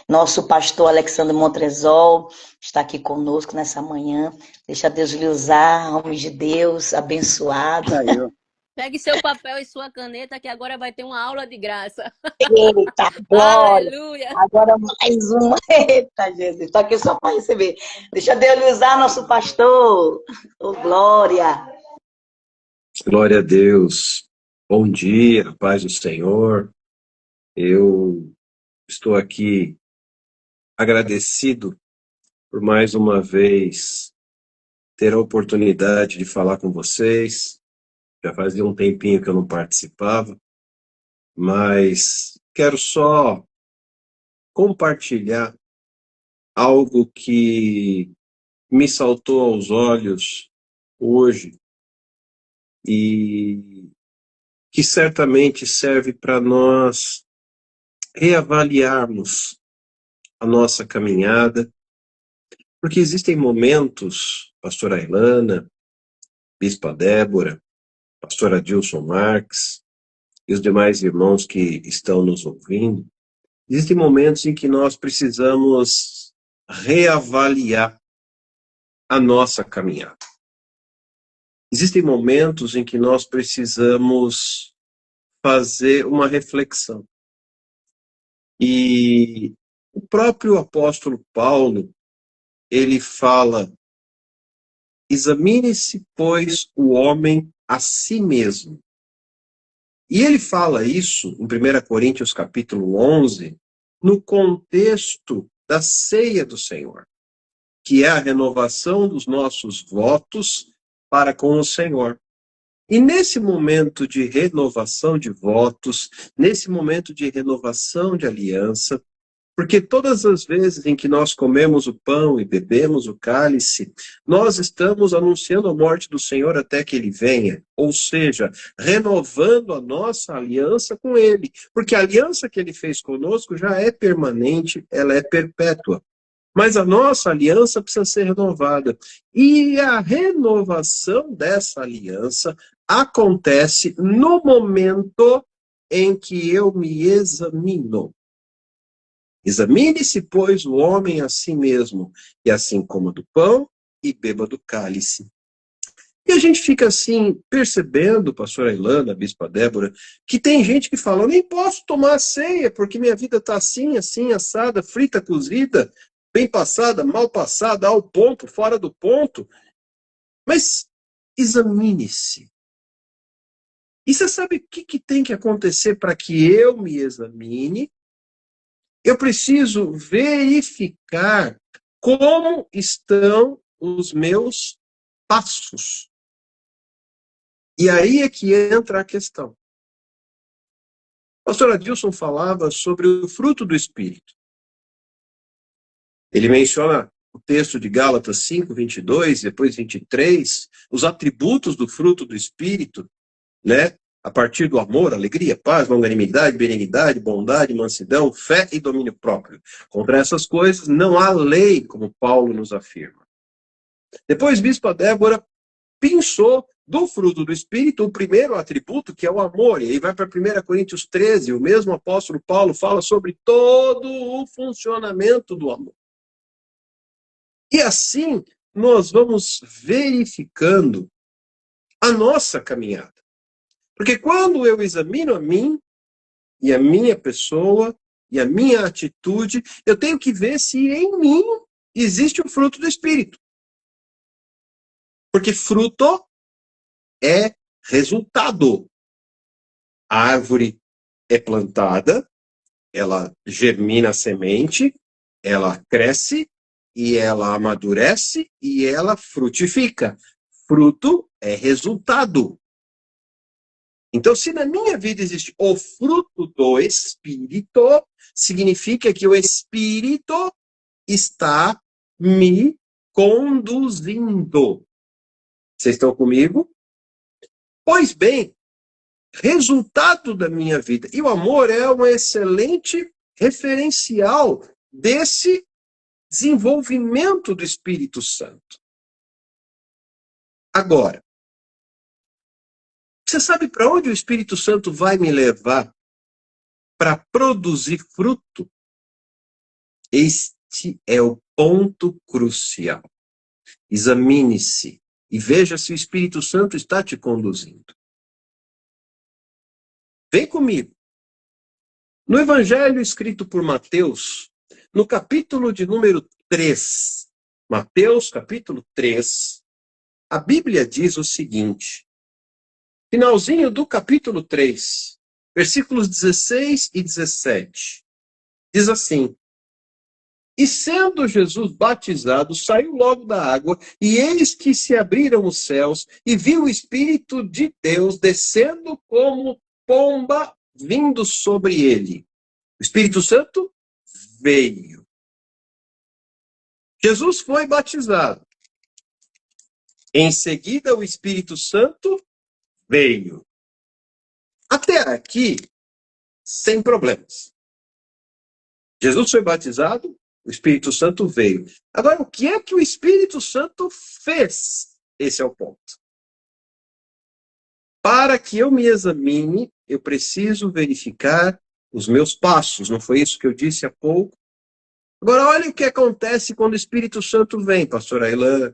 Nosso pastor Alexandre Montresol está aqui conosco nessa manhã. Deixa Deus lhe usar, homem de Deus, abençoado. Pegue seu papel e sua caneta, que agora vai ter uma aula de graça. Eita, glória! Aleluia! Agora mais uma. Eita, Jesus. Estou aqui só para receber. Deixa Deus lhe usar, nosso pastor. Oh, glória! Glória a Deus. Bom dia, paz do Senhor. Eu estou aqui agradecido por mais uma vez ter a oportunidade de falar com vocês. Já fazia um tempinho que eu não participava, mas quero só compartilhar algo que me saltou aos olhos hoje e que certamente serve para nós reavaliarmos a nossa caminhada, porque existem momentos, pastora Ilana, bispa Débora, pastora Dilson Marques e os demais irmãos que estão nos ouvindo, existem momentos em que nós precisamos reavaliar a nossa caminhada. Existem momentos em que nós precisamos fazer uma reflexão. E o próprio apóstolo Paulo, ele fala: examine-se, pois, o homem a si mesmo. E ele fala isso em 1 Coríntios capítulo 11, no contexto da ceia do Senhor, que é a renovação dos nossos votos para com o Senhor. E nesse momento de renovação de votos, nesse momento de renovação de aliança, porque todas as vezes em que nós comemos o pão e bebemos o cálice, nós estamos anunciando a morte do Senhor até que Ele venha, ou seja, renovando a nossa aliança com Ele, porque a aliança que Ele fez conosco já é permanente, ela é perpétua. Mas a nossa aliança precisa ser renovada. E a renovação dessa aliança acontece no momento em que eu me examino. Examine-se, pois, o homem a si mesmo, e assim coma do pão e beba do cálice. E a gente fica assim, percebendo, pastora Ilana, bispa Débora, que tem gente que fala: nem posso tomar ceia, porque minha vida está assim, assim, assada, frita, cozida, bem passada, mal passada, ao ponto, fora do ponto. Mas examine-se. E você sabe o que tem que acontecer para que eu me examine? Eu preciso verificar como estão os meus passos. E aí é que entra a questão. A pastora Adilson falava sobre o fruto do Espírito. Ele menciona o texto de Gálatas 5, 22, depois 23, os atributos do fruto do Espírito, né? A partir do amor, alegria, paz, longanimidade, benignidade, bondade, mansidão, fé e domínio próprio. Contra essas coisas não há lei, como Paulo nos afirma. Depois, bispa Débora pensou do fruto do Espírito o primeiro atributo, que é o amor. E aí vai para 1 Coríntios 13, o mesmo apóstolo Paulo fala sobre todo o funcionamento do amor. E assim, nós vamos verificando a nossa caminhada. Porque quando eu examino a mim, e a minha pessoa, e a minha atitude, eu tenho que ver se em mim existe o fruto do Espírito. Porque fruto é resultado. A árvore é plantada, ela germina a semente, ela cresce, e ela amadurece, e ela frutifica. Fruto é resultado. Então, se na minha vida existe o fruto do Espírito, significa que o Espírito está me conduzindo. Vocês estão comigo? Pois bem, resultado da minha vida. E o amor é um excelente referencial desse desenvolvimento do Espírito Santo. Agora, você sabe para onde o Espírito Santo vai me levar para produzir fruto? Este é o ponto crucial. Examine-se e veja se o Espírito Santo está te conduzindo. Vem comigo. No Evangelho escrito por Mateus, no capítulo de número 3, Mateus, capítulo 3, a Bíblia diz o seguinte, finalzinho do capítulo 3, versículos 16 e 17, diz assim, e sendo Jesus batizado, saiu logo da água, e eis que se abriram os céus, e viu o Espírito de Deus descendo como pomba vindo sobre ele. O Espírito Santo veio. Jesus foi batizado. Em seguida, o Espírito Santo veio. Até aqui, sem problemas. Jesus foi batizado, o Espírito Santo veio. Agora, o que é que o Espírito Santo fez? Esse é o ponto. Para que eu me examine, eu preciso verificar os meus passos. Não foi isso que eu disse há pouco? Agora, olha o que acontece quando o Espírito Santo vem, pastor Aylan.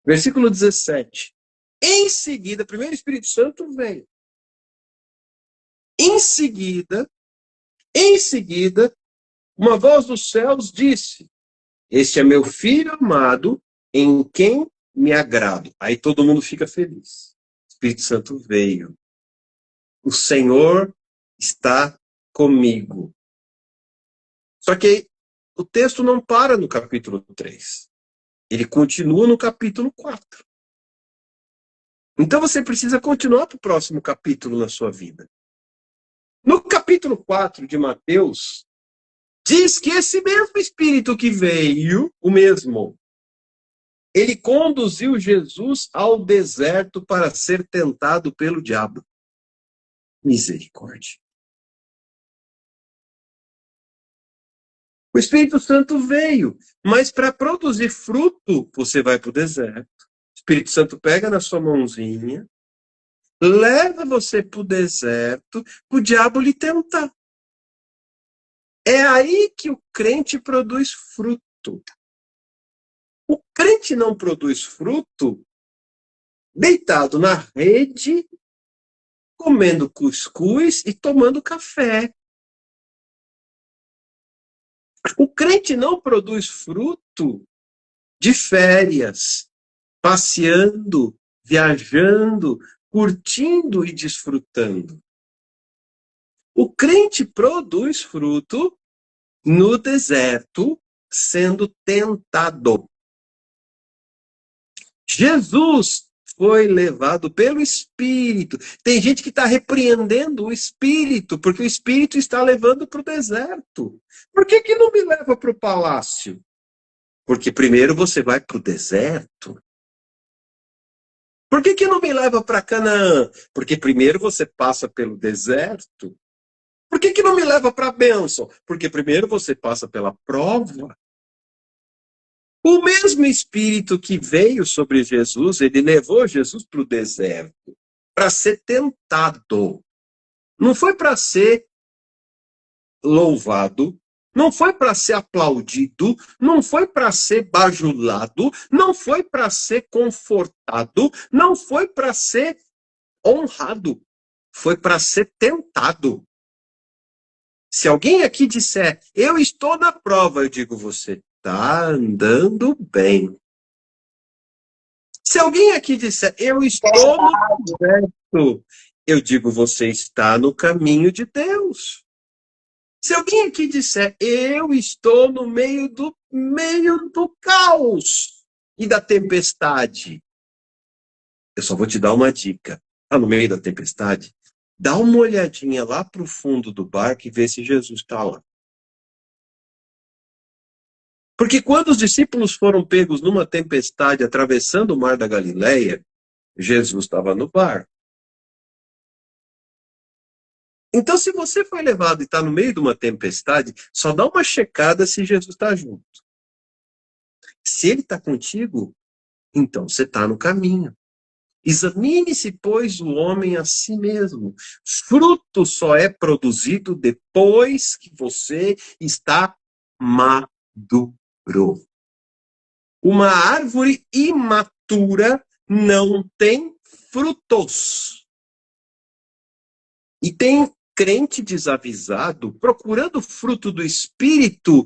Versículo 17. Em seguida, primeiro o Espírito Santo vem. Em seguida, uma voz dos céus disse, este é meu filho amado, em quem me agrado. Aí todo mundo fica feliz. O Espírito Santo veio. O Senhor está comigo. Só que o texto não para no capítulo 3. Ele continua no capítulo 4. Então você precisa continuar para o próximo capítulo na sua vida. No capítulo 4 de Mateus, diz que esse mesmo Espírito que veio, o mesmo, ele conduziu Jesus ao deserto para ser tentado pelo diabo. Misericórdia. O Espírito Santo veio, mas para produzir fruto, você vai para o deserto. O Espírito Santo pega na sua mãozinha, leva você para o deserto, o diabo lhe tentar. É aí que o crente produz fruto. O crente não produz fruto deitado na rede, comendo cuscuz e tomando café. O crente não produz fruto de férias, passeando, viajando, curtindo e desfrutando. O crente produz fruto no deserto, sendo tentado. Jesus foi levado pelo Espírito. Tem gente que está repreendendo o Espírito, porque o Espírito está levando para o deserto. Por que não me leva para o palácio? Porque primeiro você vai para o deserto. Por que não me leva para Canaã? Porque primeiro você passa pelo deserto. Por que não me leva para a bênção? Porque primeiro você passa pela prova. O mesmo Espírito que veio sobre Jesus, ele levou Jesus para o deserto, para ser tentado. Não foi para ser louvado, não foi para ser aplaudido, não foi para ser bajulado, não foi para ser confortado, não foi para ser honrado, foi para ser tentado. Se alguém aqui disser, eu estou na prova, eu digo, você está andando bem. Se alguém aqui disser, eu estou no deserto, eu digo, você está no caminho de Deus. Se alguém aqui disser, eu estou no meio do caos e da tempestade, eu só vou te dar uma dica. Está no meio da tempestade? Dá uma olhadinha lá para o fundo do barco e vê se Jesus está lá. Porque quando os discípulos foram pegos numa tempestade atravessando o mar da Galileia, Jesus estava no barco. Então, se você foi levado e está no meio de uma tempestade, só dá uma checada se Jesus está junto. Se ele está contigo, então você está no caminho. Examine-se, pois, o homem a si mesmo. Fruto só é produzido depois que você está maduro. Uma árvore imatura não tem frutos. E tem crente desavisado procurando fruto do Espírito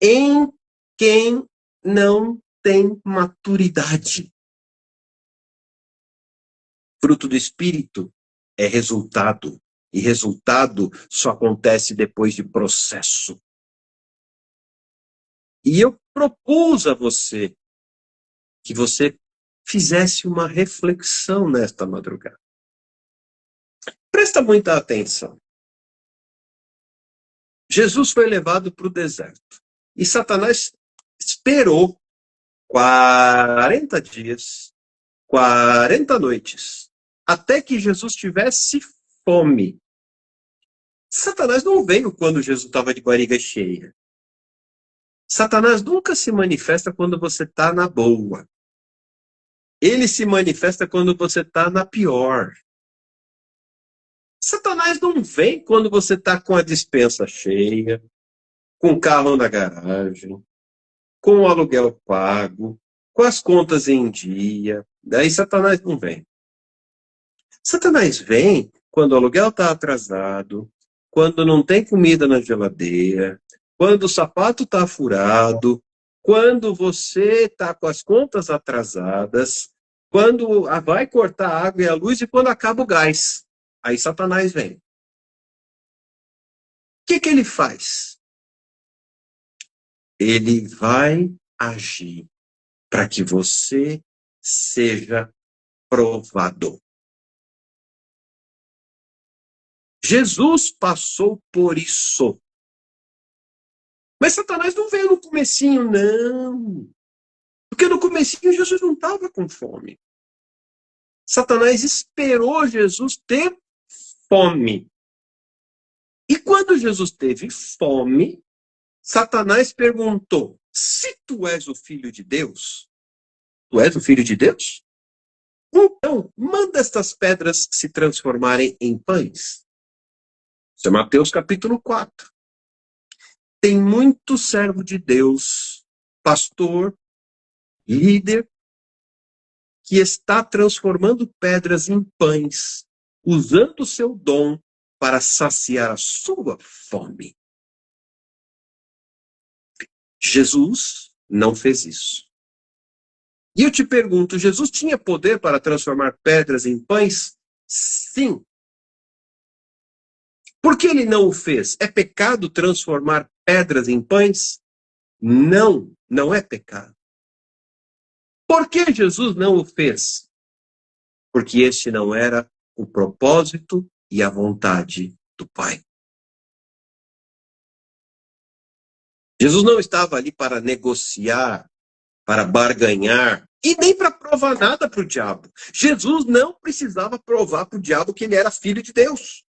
em quem não tem maturidade. Fruto do Espírito é resultado. E resultado só acontece depois de processo. E eu propus a você que você fizesse uma reflexão nesta madrugada. Presta muita atenção. Jesus foi levado para o deserto. E Satanás esperou 40 dias, 40 noites, até que Jesus tivesse fome. Satanás não veio quando Jesus estava de barriga cheia. Satanás nunca se manifesta quando você está na boa. Ele se manifesta quando você está na pior. Satanás não vem quando você está com a despensa cheia, com o carro na garagem, com o aluguel pago, com as contas em dia. Daí Satanás não vem. Satanás vem quando o aluguel está atrasado, quando não tem comida na geladeira, quando o sapato está furado, quando você está com as contas atrasadas, quando vai cortar a água e a luz e quando acaba o gás. Aí Satanás vem. O que ele faz? Ele vai agir para que você seja provado. Jesus passou por isso. Mas Satanás não veio no comecinho, não. Porque no comecinho Jesus não estava com fome. Satanás esperou Jesus ter fome. E quando Jesus teve fome, Satanás perguntou: se tu és o filho de Deus, tu és o filho de Deus? Então, manda estas pedras se transformarem em pães. Isso é Mateus capítulo 4. Tem muito servo de Deus, pastor, líder, que está transformando pedras em pães, usando o seu dom para saciar a sua fome. Jesus não fez isso. E eu te pergunto, Jesus tinha poder para transformar pedras em pães? Sim. Por que ele não o fez? É pecado transformar pedras em pães? Não, não é pecado. Por que Jesus não o fez? Porque este não era o propósito e a vontade do Pai. Jesus não estava ali para negociar, para barganhar, e nem para provar nada para o diabo. Jesus não precisava provar para o diabo que ele era filho de Deus.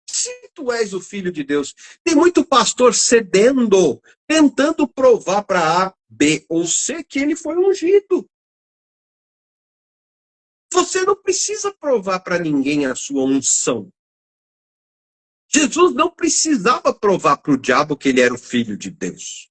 Se tu és o filho de Deus, tem muito pastor cedendo, tentando provar para A, B ou C que ele foi ungido. Você não precisa provar para ninguém a sua unção. Jesus não precisava provar para o diabo que ele era o filho de Deus.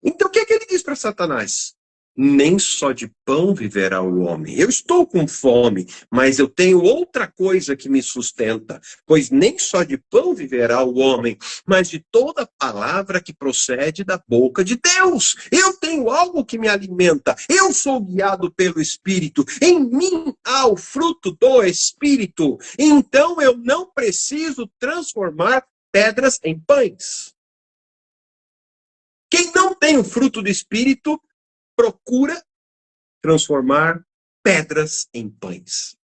Então o que é que ele diz para Satanás? Nem só de pão viverá o homem. Eu estou com fome, mas eu tenho outra coisa que me sustenta. Pois nem só de pão viverá o homem, mas de toda palavra que procede da boca de Deus. Eu tenho algo que me alimenta. Eu sou guiado pelo Espírito. Em mim há o fruto do Espírito. Então eu não preciso transformar pedras em pães. Quem não tem o fruto do Espírito procura transformar pedras em pães.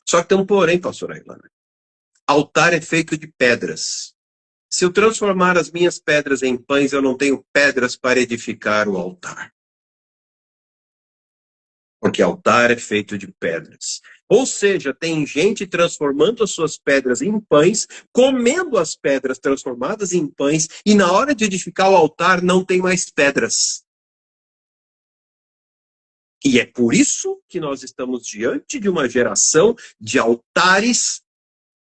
Só que tem um porém, pastor Ailana. Altar é feito de pedras. Se eu transformar as minhas pedras em pães, eu não tenho pedras para edificar o altar. Porque altar é feito de pedras. Ou seja, tem gente transformando as suas pedras em pães, comendo as pedras transformadas em pães, e na hora de edificar o altar não tem mais pedras. E é por isso que nós estamos diante de uma geração de altares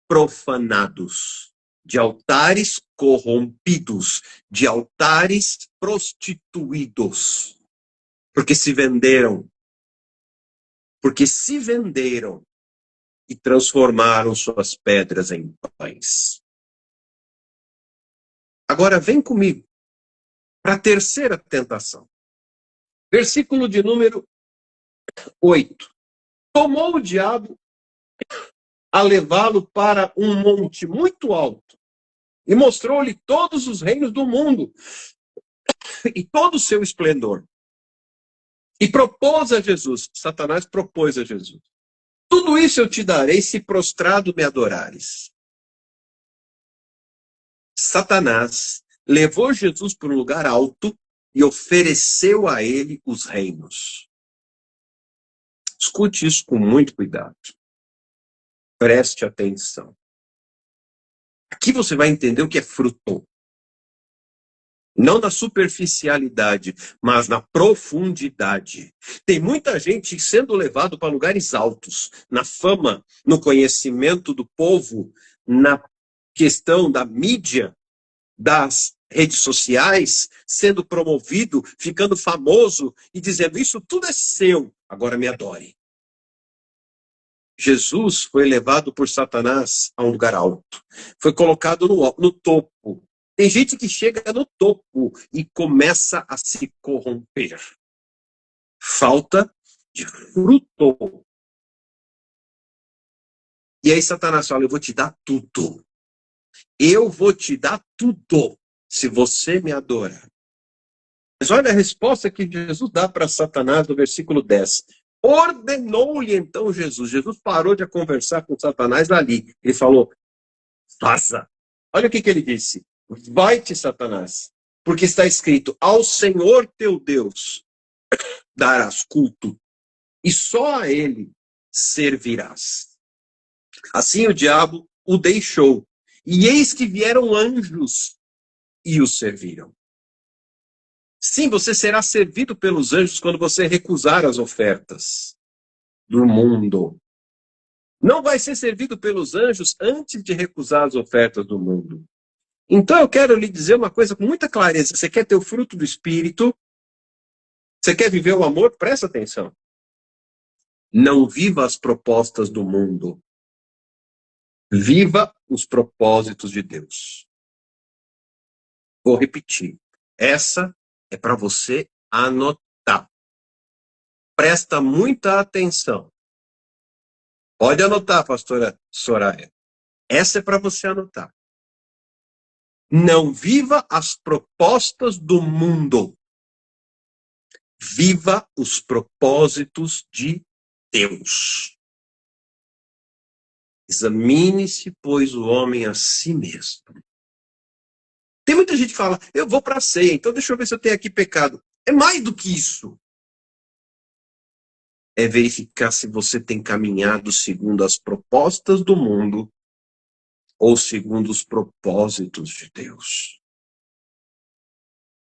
profanados. de altares corrompidos, de altares prostituídos, porque se venderam e transformaram suas pedras em pães. Agora vem comigo para a terceira tentação. Versículo de número 8. Tomou o diabo a levá-lo para um monte muito alto e mostrou-lhe todos os reinos do mundo e todo o seu esplendor. E propôs a Jesus, Satanás propôs a Jesus: tudo isso eu te darei se prostrado me adorares. Satanás levou Jesus para um lugar alto e ofereceu a ele os reinos. Escute isso com muito cuidado. Preste atenção. Aqui você vai entender o que é fruto. Não na superficialidade, mas na profundidade. Tem muita gente sendo levado para lugares altos, na fama, no conhecimento do povo, na questão da mídia, das redes sociais, sendo promovido, ficando famoso e dizendo: isso tudo é seu, agora me adore. Jesus foi levado por Satanás a um lugar alto. Foi colocado no topo. Tem gente que chega no topo e começa a se corromper. Falta de fruto. E aí Satanás fala: eu vou te dar tudo. Eu vou te dar tudo se você me adorar. Mas olha a resposta que Jesus dá para Satanás no versículo 10. Ordenou-lhe então Jesus. Jesus parou de conversar com Satanás ali. Ele falou: vaza. Olha o que ele disse. Vai-te, Satanás, porque está escrito: ao Senhor teu Deus darás culto, e só a ele servirás. Assim o diabo o deixou, e eis que vieram anjos e o serviram. Sim, você será servido pelos anjos quando você recusar as ofertas do mundo. Não vai ser servido pelos anjos antes de recusar as ofertas do mundo. Então eu quero lhe dizer uma coisa com muita clareza. Você quer ter o fruto do Espírito? Você quer viver o amor? Presta atenção. Não viva as propostas do mundo. Viva os propósitos de Deus. Vou repetir. Essa é para você anotar. Presta muita atenção. Pode anotar, pastora Soraya. Essa é para você anotar. Não viva as propostas do mundo. Viva os propósitos de Deus. Examine-se, pois, o homem a si mesmo. Tem muita gente que fala: eu vou para a ceia, então deixa eu ver se eu tenho aqui pecado. É mais do que isso. É verificar se você tem caminhado segundo as propostas do mundo ou segundo os propósitos de Deus.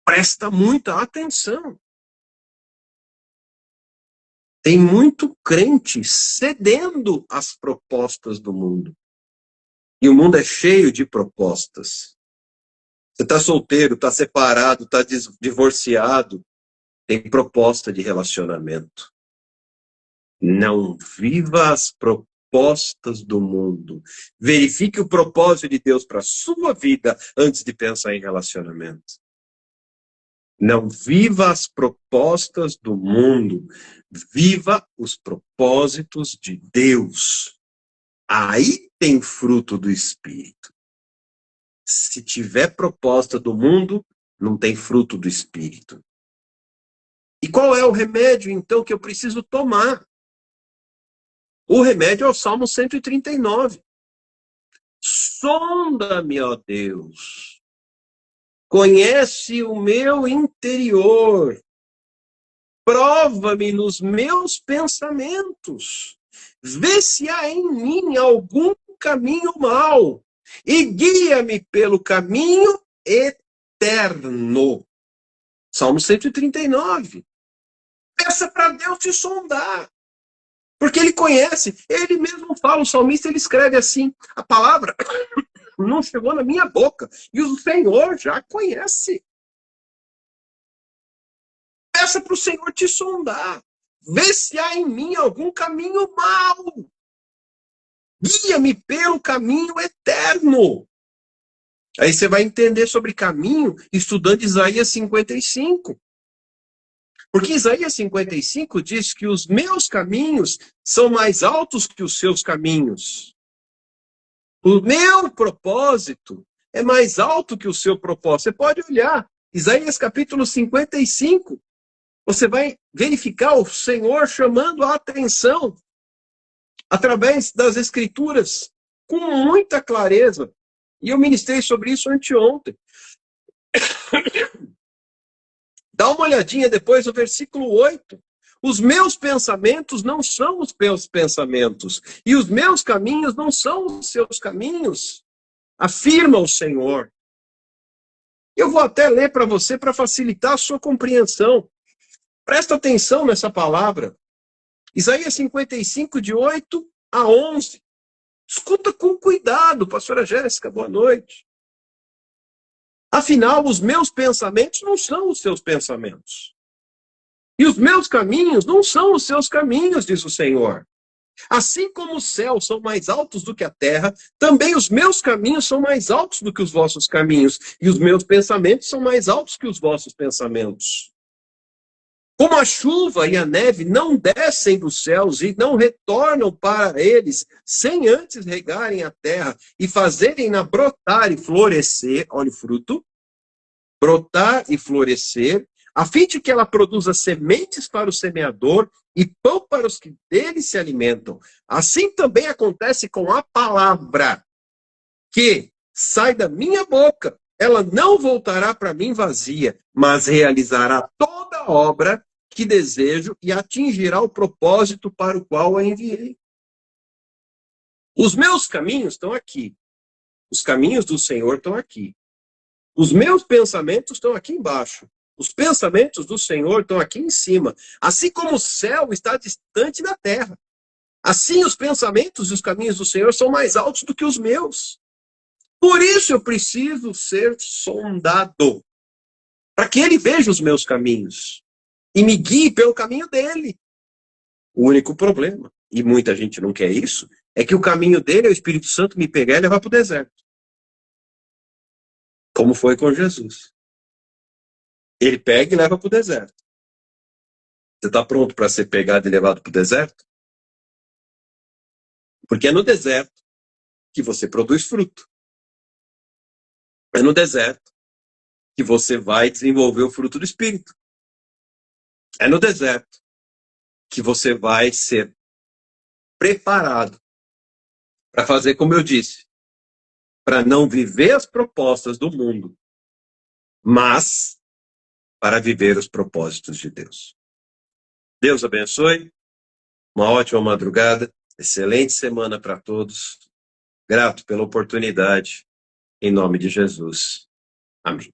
Presta muita atenção. Tem muito crente cedendo às propostas do mundo. E o mundo é cheio de propostas. Você está solteiro, está separado, está divorciado. Tem proposta de relacionamento. Não viva as propostas do mundo. Verifique o propósito de Deus para a sua vida antes de pensar em relacionamento. Não viva as propostas do mundo. Viva os propósitos de Deus. Aí tem fruto do Espírito. Se tiver proposta do mundo, não tem fruto do Espírito. E qual é o remédio, então, que eu preciso tomar? O remédio é o Salmo 139. Sonda-me, ó Deus. Conhece o meu interior. Prova-me nos meus pensamentos. Vê se há em mim algum caminho mau. E guia-me pelo caminho eterno. Salmo 139. Peça para Deus te sondar. Porque ele conhece. Ele mesmo fala, o salmista, ele escreve assim. A palavra não chegou na minha boca. E o Senhor já conhece. Peça para o Senhor te sondar. Vê se há em mim algum caminho mau. Guia-me pelo caminho eterno. Aí você vai entender sobre caminho estudando Isaías 55. Porque Isaías 55 diz que os meus caminhos são mais altos que os seus caminhos. O meu propósito é mais alto que o seu propósito. Você pode olhar, Isaías capítulo 55. Você vai verificar o Senhor chamando a atenção através das Escrituras com muita clareza. E eu ministrei sobre isso anteontem. Dá uma olhadinha depois no versículo 8. Os meus pensamentos não são os teus pensamentos, e os meus caminhos não são os seus caminhos, afirma o Senhor. Eu vou até ler para você para facilitar a sua compreensão. Presta atenção nessa palavra. Isaías 55, de 8 a 11. Escuta com cuidado, pastora Jéssica, boa noite. Afinal, os meus pensamentos não são os seus pensamentos. E os meus caminhos não são os seus caminhos, diz o Senhor. Assim como os céus são mais altos do que a terra, também os meus caminhos são mais altos do que os vossos caminhos, e os meus pensamentos são mais altos que os vossos pensamentos. Como a chuva e a neve não descem dos céus e não retornam para eles, sem antes regarem a terra e fazerem-na brotar e florescer, olha o fruto, brotar e florescer, a fim de que ela produza sementes para o semeador e pão para os que dele se alimentam. Assim também acontece com a palavra que sai da minha boca. Ela não voltará para mim vazia, mas realizará toda a obra que desejo e atingirá o propósito para o qual a enviei. Os meus caminhos estão aqui. Os caminhos do Senhor estão aqui. Os meus pensamentos estão aqui embaixo. Os pensamentos do Senhor estão aqui em cima. Assim como o céu está distante da terra. Assim os pensamentos e os caminhos do Senhor são mais altos do que os meus. Por isso eu preciso ser sondado. Para que ele veja os meus caminhos. E me guie pelo caminho dele. O único problema, e muita gente não quer isso, é que o caminho dele é o Espírito Santo me pegar e levar para o deserto. Como foi com Jesus. Ele pega e leva para o deserto. Você está pronto para ser pegado e levado para o deserto? Porque é no deserto que você produz fruto. É no deserto que você vai desenvolver o fruto do Espírito. É no deserto que você vai ser preparado para fazer como eu disse, para não viver as propostas do mundo, mas para viver os propósitos de Deus. Deus abençoe, uma ótima madrugada, excelente semana para todos. Grato pela oportunidade, em nome de Jesus. Amém.